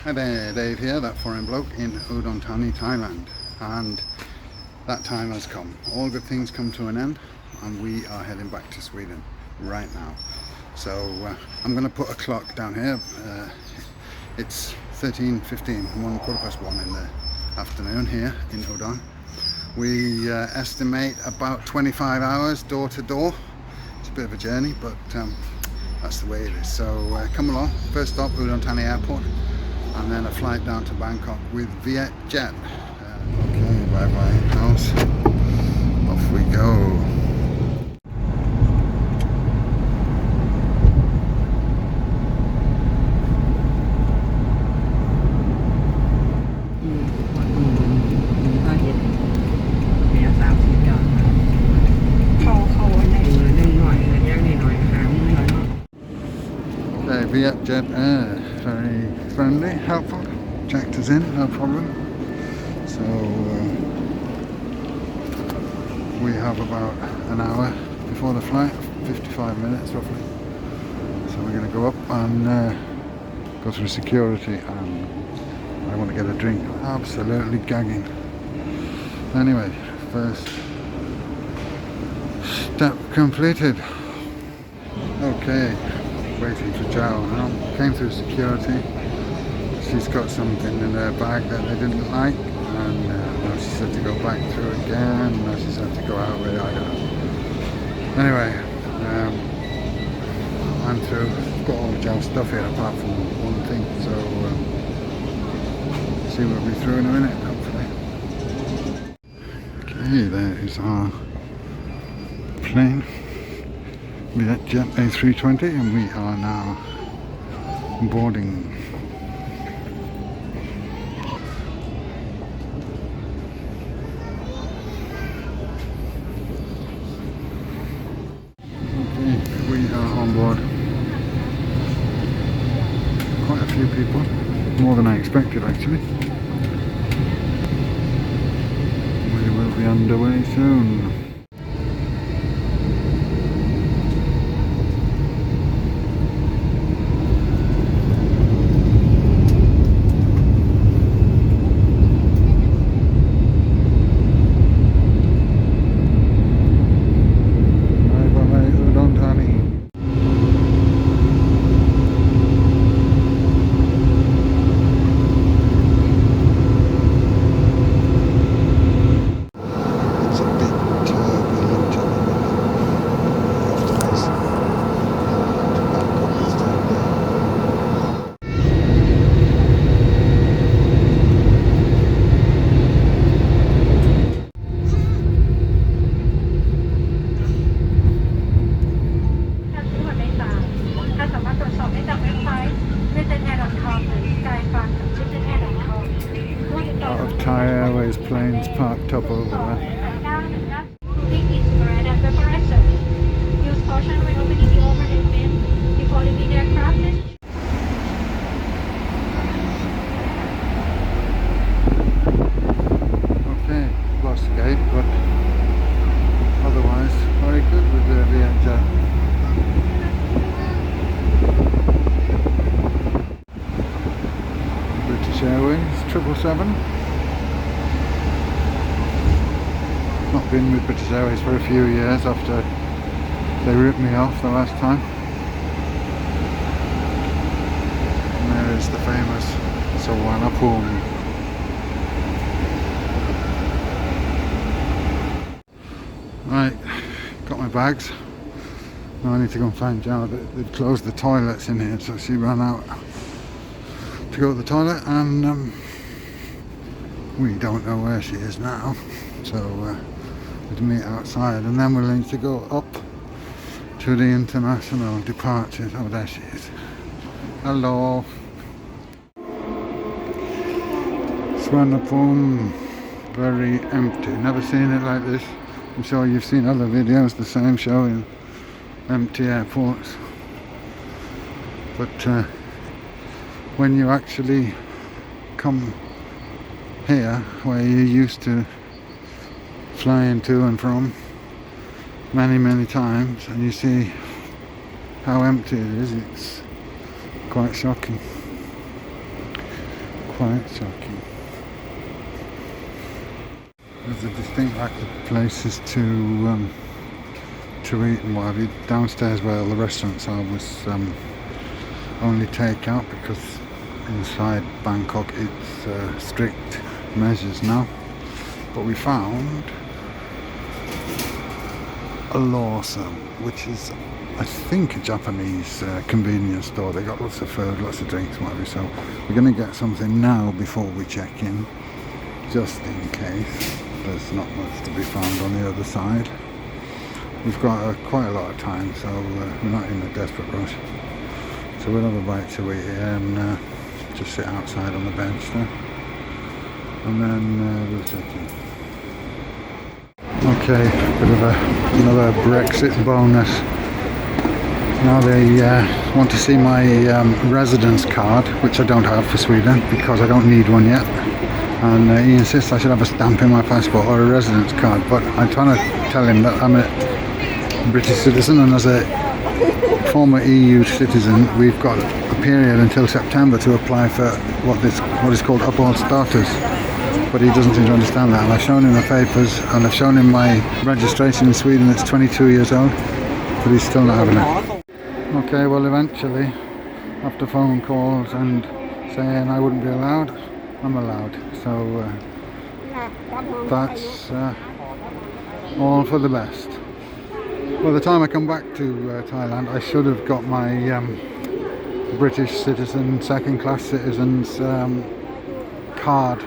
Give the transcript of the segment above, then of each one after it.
Hi there, Dave here, that foreign bloke in Udon Thani, Thailand, and that time has come. All good things come to an end, and we are heading back to Sweden right now. So I'm going to put a clock down here. It's 13:15, 1:15 in the afternoon here in Udon. We estimate about 25 hours door to door. It's a bit of a journey, but that's the way it is. So come along. First stop, Udon Thani Airport, and then a flight down to Bangkok with VietJet. Okay, bye bye house. Off we go. VietJet Air, very friendly, helpful, checked us in, no problem. So we have about an hour before the flight, 55 minutes roughly. So we're going to go up and go through security, and I want to get a drink. Absolutely gagging. Anyway, first step completed. Okay. Waiting for Joe now. Came through security. She's got something in her bag that they didn't like, and now she's had to go back through again. Now she's had to go out with it. I don't know. Anyway, I'm through. Got all of Joe's stuff here apart from one thing, so see what we'll be through in a minute, hopefully. Okay, there is our plane. VietJet A320, and we are now boarding. Okay, we are on board. Quite a few people, more than I expected actually. We will be underway soon. Thai Airways planes parked up over there. Okay, lost the gate, but otherwise very good with the VietJet. British Airways 777. Not been with British Airways for a few years after they ripped me off the last time. And there is the famous Suvarnabhumi. Right, got my bags. Now I need to go and find Janet. They'd closed the toilets in here, so she ran out to go to the toilet, and we don't know where she is now. So we'll meet outside, and then we'll need to go up to the international departures. Oh, there she is. Hello. Suvarnabhumi, very empty. Never seen it like this. I'm sure you've seen other videos the same, showing empty airports. But when you actually come here, where you used to flying to and from many times, and you see how empty it is, it's quite shocking. quite shocking. There's a distinct lack of places to eat and what have you. Downstairs where all the restaurants are was only takeout, because inside Bangkok it's strict measures now. But we found a Lawson, which is I think a Japanese convenience store. They got lots of food, lots of drinks, whatever. So we're going to get something now before we check in, just in case. There's not much to be found on the other side. We've got quite a lot of time, so we're not in a desperate rush. So we'll have a bite to eat here and just sit outside on the bench there, and then we'll check in. Okay, bit of another Brexit bonus. Now they want to see my residence card, which I don't have for Sweden because I don't need one yet. And he insists I should have a stamp in my passport or a residence card, but I'm trying to tell him that I'm a British citizen, and as a former EU citizen we've got a period until September to apply for what is called uphold status. But he doesn't seem to understand that, and I've shown him the papers and I've shown him my registration in Sweden. It's 22 years old, but he's still not having it. Okay, well eventually, after phone calls and saying I wouldn't be allowed, I'm allowed. So that's all for the best. By the time I come back to Thailand, I should have got my British citizen, second class citizens card.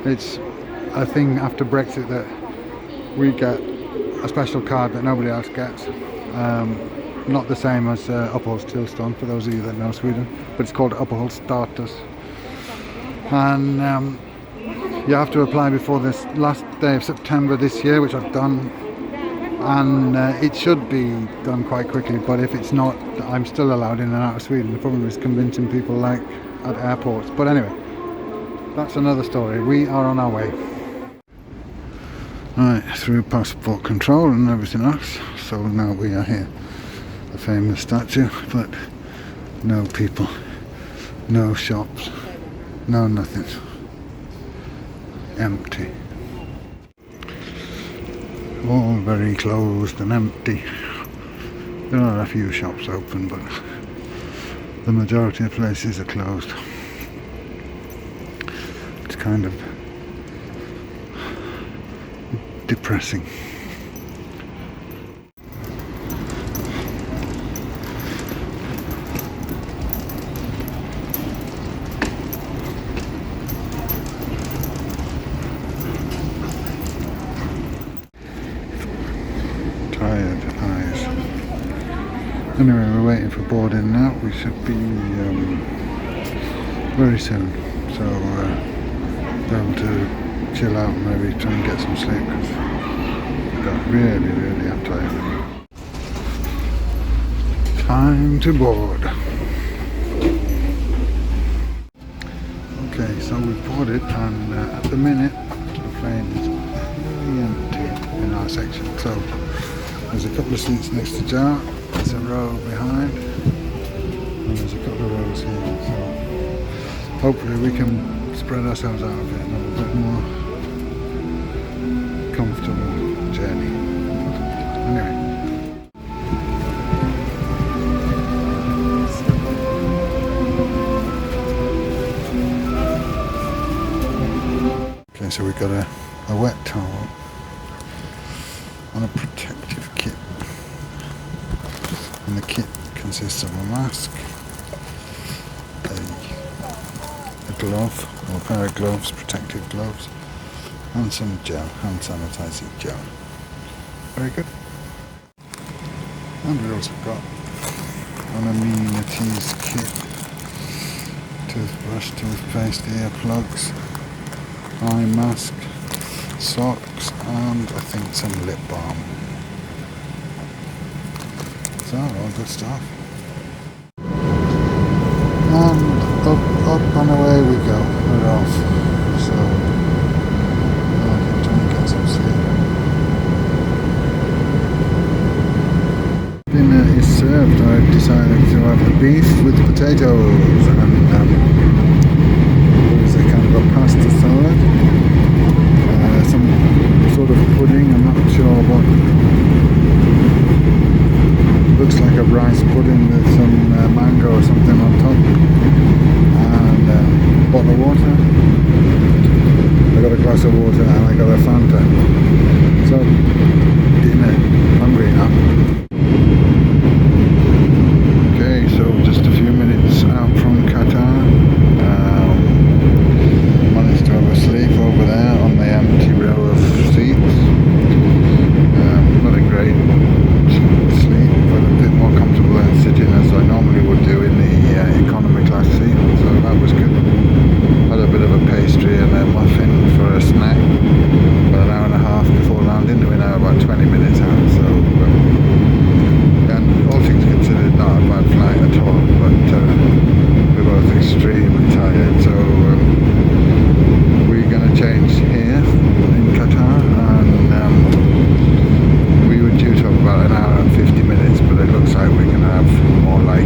It's a thing after Brexit that we get a special card that nobody else gets. Not the same as uppehållstillstånd for those of you that know Sweden, but it's called uppehållsstatus. And you have to apply before this last day of September this year, which I've done. And it should be done quite quickly, but if it's not, I'm still allowed in and out of Sweden. The problem is convincing people like at airports. But anyway, that's another story. We are on our way. Right, through passport control and everything else. So now we are here. The famous statue, but no people, no shops, no nothing. Empty. All very closed and empty. There are a few shops open, but the majority of places are closed. It's kind of depressing. Tired eyes. Anyway, we're waiting for boarding now. We should be very soon, so be able to chill out and maybe try and get some sleep, because I got really am tired. Time to board. Okay, so we've boarded, and at the minute the plane is really empty in our section. So there's a couple of seats next to Jar, there's a row behind, and there's a couple of rows here. So hopefully we can spread ourselves out a bit and have a bit more comfortable journey. Anyway. Okay, so we've got a wet towel and a protective kit, and the kit consists of a mask, a glove, or a pair of gloves, protective gloves, and some gel, hand sanitizing gel. Very good. And we also got an amenities kit: toothbrush, toothpaste, earplugs, eye mask, socks, and I think some lip balm. So, all good stuff. And up and away we go. We're off. So, I can try and get some sleep. Dinner is served. I've decided to have the beef with potatoes and sort of pudding. I'm not sure what. Looks like a rice pudding with some mango or something on top. And a bottle of water. I got a glass of water and I got a Fanta. So, dinner. Hungry now. Okay, so just a few minutes out from Qatar. Managed to have a sleep over there on the empty row of seats. Not a great sleep, but a bit more comfortable than sitting as I normally would do in the economy class seat, so that was good. Had a bit of a pastry and a muffin for a snack, about an hour and a half before landing. We're now about 20 minutes out, so and all things considered, not a bad flight at all, but we're both extremely tired, so we're going to change here in Qatar, and we were due to have about an hour and 50 minutes, but it looks like we're going to have more like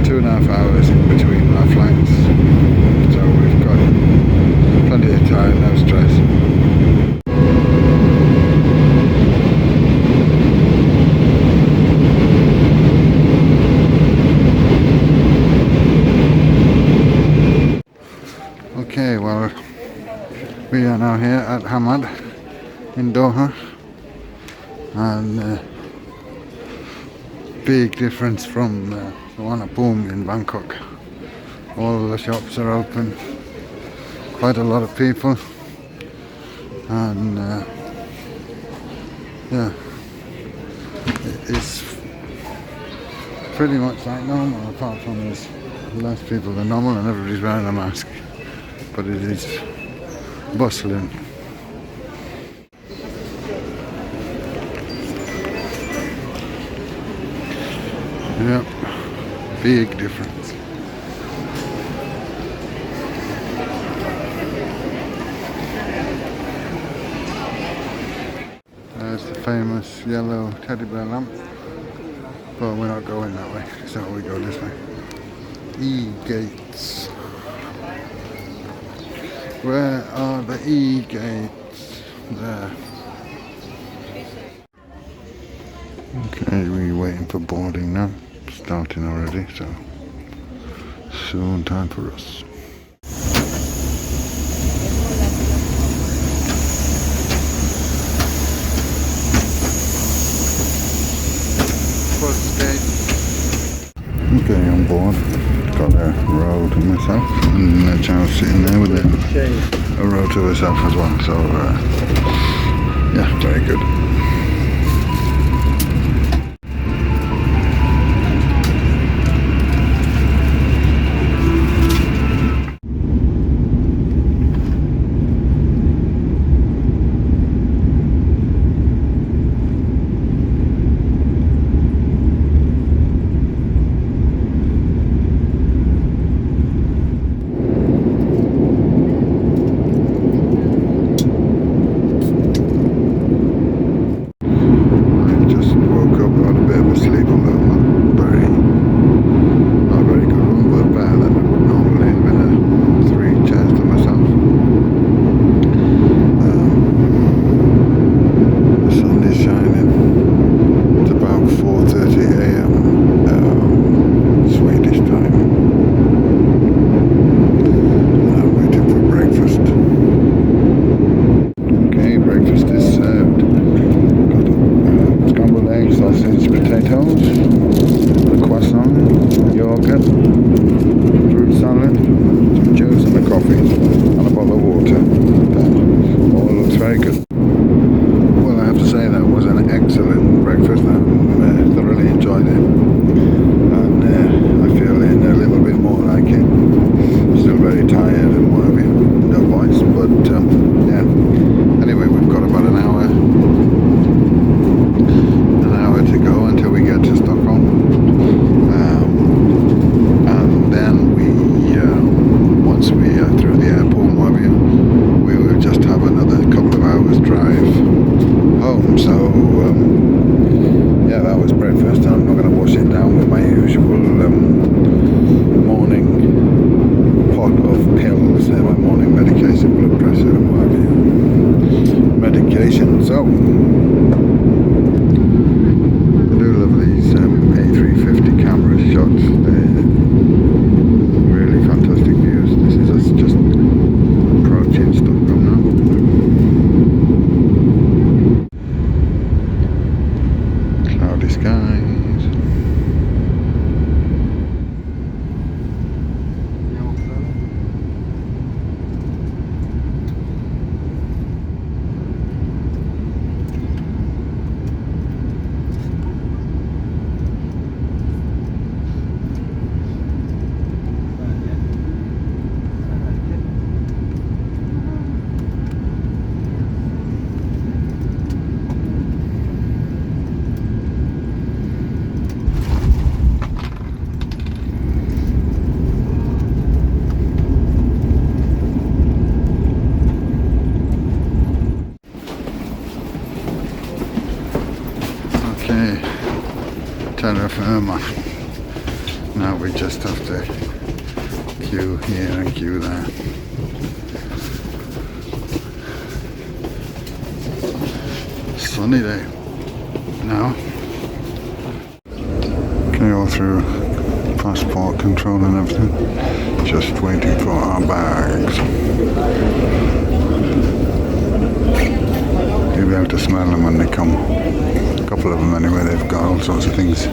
2.5 hours in between our flights, so we've got plenty of time, no stress. Okay, well, we are now here at Hamad in Doha, and big difference from the one at Boom in Bangkok. All the shops are open, quite a lot of people, and yeah, it's pretty much like normal, apart from there's less people than normal and everybody's wearing a mask, but it is bustling. Yep, big difference. There's the famous yellow teddy bear lamp, but we're not going that way, so we go this way. E-gates. Where are the E-gates? There. Okay, we're waiting for boarding now. Starting already, so soon time for us. First gate. Okay, on board. Got a row to myself, and Chow's sitting there with a row to herself as well. So yeah, very good. Once we are through the airport, Movavi, we will just have another couple of hours terra firma. Now we just have to queue here and queue there. Sunny day now. Okay, all through passport control and everything. Just waiting for our bags. You'll be able to smell them when they come. A couple of them anyway, they've got all sorts of things.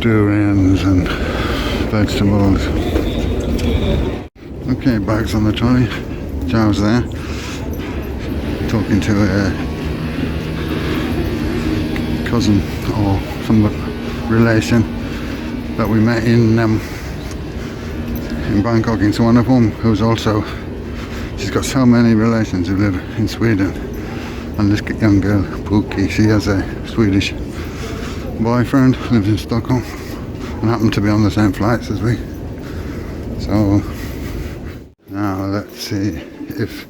Durians and vegetables. Okay, bags on the trolley. Giles there, talking to a cousin or some relation that we met in Bangkok, in Suvarnabhumi, who's also, she's got so many relations who live in Sweden, and this young girl, Pookie, she has a Swedish boyfriend, lives in Stockholm, and happened to be on the same flights as we. So now let's see if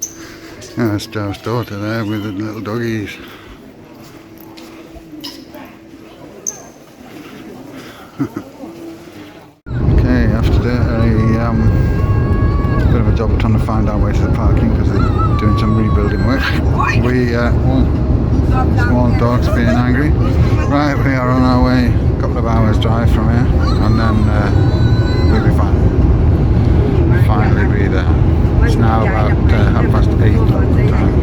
that's Joe's daughter there with the little doggies. Okay, after a bit of a job trying to find our way to the parking because they're doing some rebuilding work. We small dogs being angry. Right, we are on our way, a couple of hours drive from here, and then we'll be fine. We'll finally be there. It's now about 8:30 local time.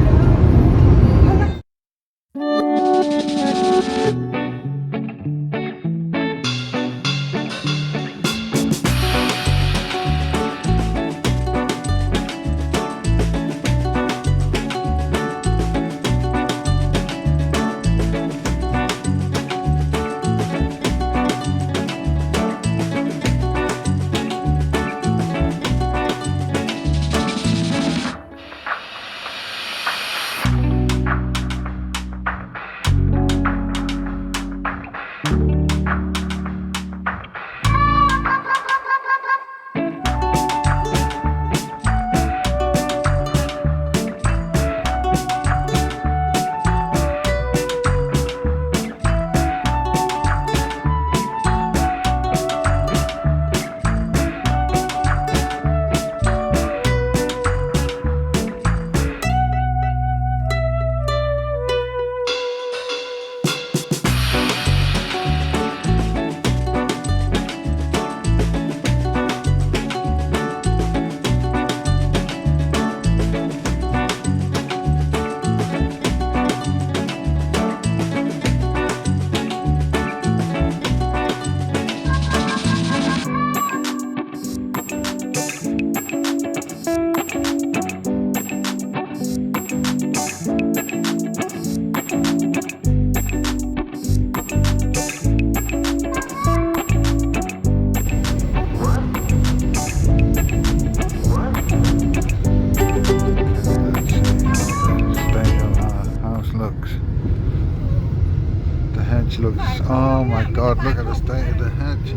Looks, oh my god, look at the state of the hedge.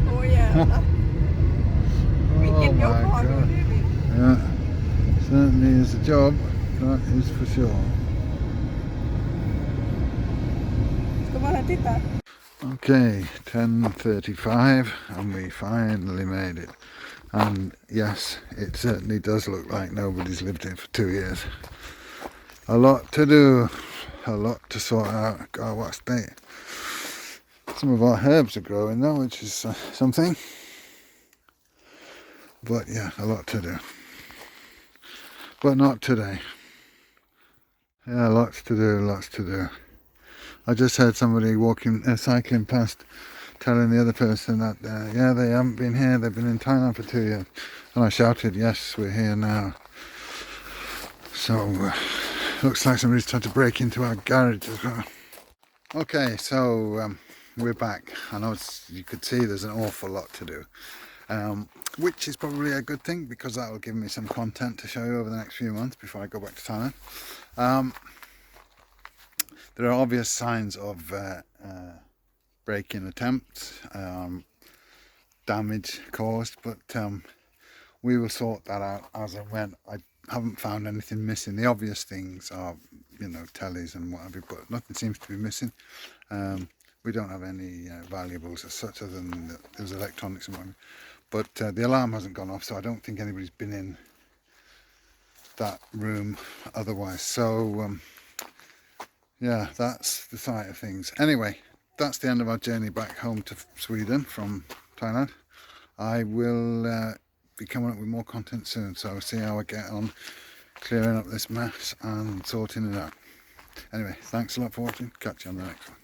Oh yeah. Oh my god. Yeah, certainly is a job, that is for sure. Okay, 10:35 and we finally made it. And yes, it certainly does look like nobody's lived here for 2 years. A lot to do, a lot to sort out. God, what a state. Some of our herbs are growing though, which is something. But yeah, a lot to do. But not today. Yeah, lots to do, lots to do. I just heard somebody cycling past, telling the other person that, yeah, they haven't been here, they've been in Thailand for 2 years. And I shouted, yes, we're here now. So, looks like somebody's tried to break into our garage as well. Okay, so we're back. I know you could see there's an awful lot to do, which is probably a good thing because that will give me some content to show you over the next few months before I go back to Thailand. There are obvious signs of break-in attempts, damage caused, but we will sort that out as and when. I haven't found anything missing. The obvious things are, you know, tellies and what have you, but nothing seems to be missing. We don't have any valuables as such, other than that there's electronics and whatnot. But the alarm hasn't gone off, so I don't think anybody's been in that room otherwise. So yeah, that's the side of things. Anyway, that's the end of our journey back home to Sweden from Thailand. I will be coming up with more content soon, so see how I get on clearing up this mess and sorting it out. Anyway, thanks a lot for watching. Catch you on the next one.